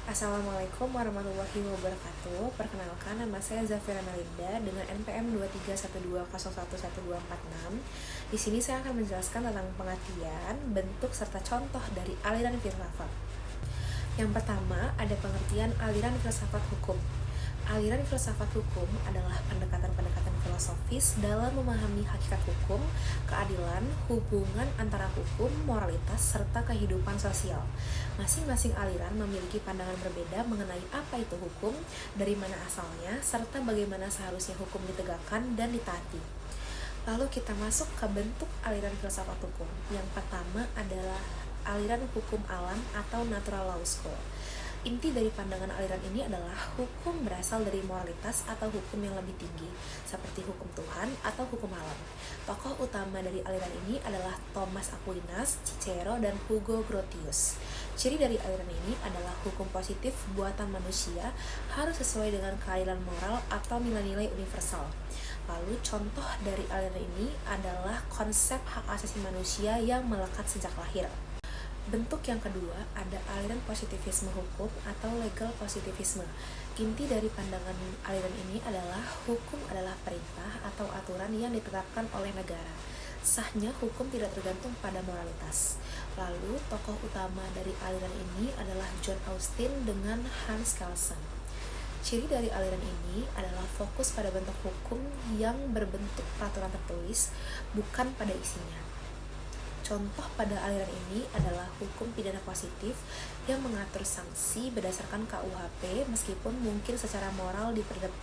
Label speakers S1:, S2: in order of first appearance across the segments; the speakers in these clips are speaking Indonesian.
S1: Assalamualaikum warahmatullahi wabarakatuh. Perkenalkan, nama saya Zafira Melinda dengan NPM 23120111246. Di sini saya akan menjelaskan tentang pengertian, bentuk serta contoh dari aliran filsafat. Yang pertama, ada pengertian aliran filsafat hukum. Aliran filsafat hukum adalah pendekatan-pendekatan filosofis dalam memahami hakikat hukum, keadilan, hubungan antara hukum, moralitas, serta kehidupan sosial. Masing-masing aliran memiliki pandangan berbeda mengenai apa itu hukum, dari mana asalnya, serta bagaimana seharusnya hukum ditegakkan dan ditaati. Lalu kita masuk ke bentuk aliran filsafat hukum. Yang pertama adalah aliran hukum alam atau natural law school. Inti dari pandangan aliran ini adalah hukum berasal dari moralitas atau hukum yang lebih tinggi, seperti hukum Tuhan atau hukum alam. Tokoh utama dari aliran ini adalah Thomas Aquinas, Cicero, dan Hugo Grotius. Ciri dari aliran ini adalah hukum positif buatan manusia harus sesuai dengan keadilan moral atau nilai-nilai universal. Lalu contoh dari aliran ini adalah konsep hak asasi manusia yang melekat sejak lahir. Bentuk yang kedua ada aliran positivisme hukum atau legal positivisme. Inti dari pandangan aliran ini adalah hukum adalah perintah atau aturan yang ditetapkan oleh negara. Sahnya hukum tidak tergantung pada moralitas. Lalu tokoh utama dari aliran ini adalah John Austin dengan Hans Kelsen. Ciri dari aliran ini adalah fokus pada bentuk hukum yang berbentuk peraturan tertulis, bukan pada isinya. Contoh pada aliran ini adalah hukum pidana positif yang mengatur sanksi berdasarkan KUHP meskipun mungkin secara moral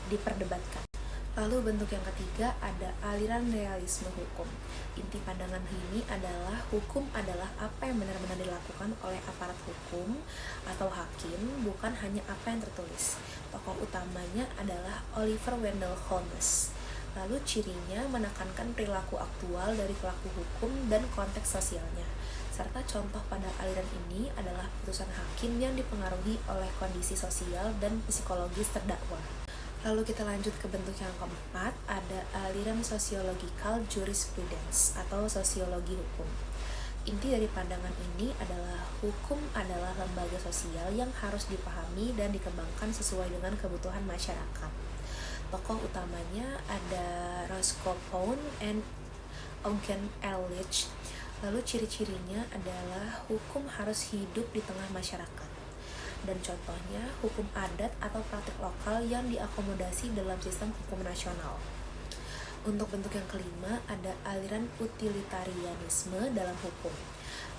S1: diperdebatkan. Lalu bentuk yang ketiga ada aliran realisme hukum. Inti pandangan ini adalah hukum adalah apa yang benar-benar dilakukan oleh aparat hukum atau hakim, bukan hanya apa yang tertulis. Tokoh utamanya adalah Oliver Wendell Holmes. Lalu cirinya menekankan perilaku aktual dari pelaku hukum dan konteks sosialnya. Serta contoh pada aliran ini adalah putusan hakim yang dipengaruhi oleh kondisi sosial dan psikologis terdakwa. Lalu kita lanjut ke bentuk yang keempat, ada aliran sociological jurisprudence atau sosiologi hukum. Inti dari pandangan ini adalah hukum adalah lembaga sosial yang harus dipahami dan dikembangkan sesuai dengan kebutuhan masyarakat. Tokoh utamanya ada Roscoe Pound and Eugen Ehrlich. Lalu ciri-cirinya adalah hukum harus hidup di tengah masyarakat. Dan contohnya hukum adat atau praktik lokal yang diakomodasi dalam sistem hukum nasional. Untuk bentuk yang kelima ada aliran utilitarianisme dalam hukum.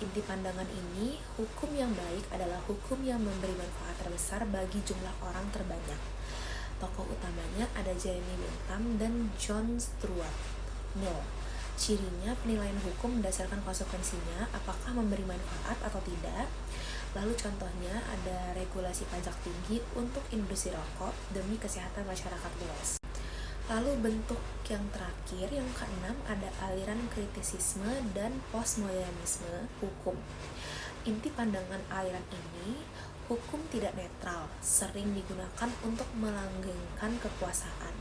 S1: Inti pandangan ini, hukum yang baik adalah hukum yang memberi manfaat terbesar bagi jumlah orang terbanyak. Tokoh utamanya ada Jeremy Bentham dan John Stuart Mill. Cirinya penilaian hukum berdasarkan konsekuensinya, apakah memberi manfaat atau tidak. Lalu contohnya ada regulasi pajak tinggi untuk industri rokok demi kesehatan masyarakat luas. Lalu bentuk yang terakhir, yang keenam, ada aliran kritisisme dan postmodernisme hukum. Inti pandangan aliran ini, hukum tidak netral, sering digunakan untuk melanggengkan kekuasaan.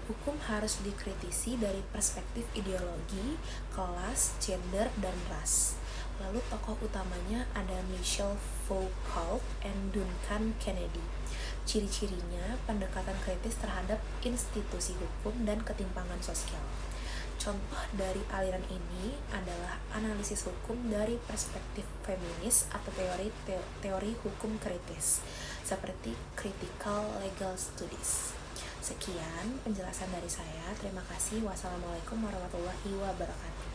S1: Hukum harus dikritisi dari perspektif ideologi, kelas, gender, dan ras. Lalu tokoh utamanya ada Michel Foucault and Duncan Kennedy. Ciri-cirinya pendekatan kritis terhadap institusi hukum dan ketimpangan sosial. Contoh dari aliran ini adalah analisis hukum dari perspektif feminis atau teori hukum kritis, seperti critical legal studies. Sekian penjelasan dari saya. Terima kasih. Wassalamualaikum warahmatullahi wabarakatuh.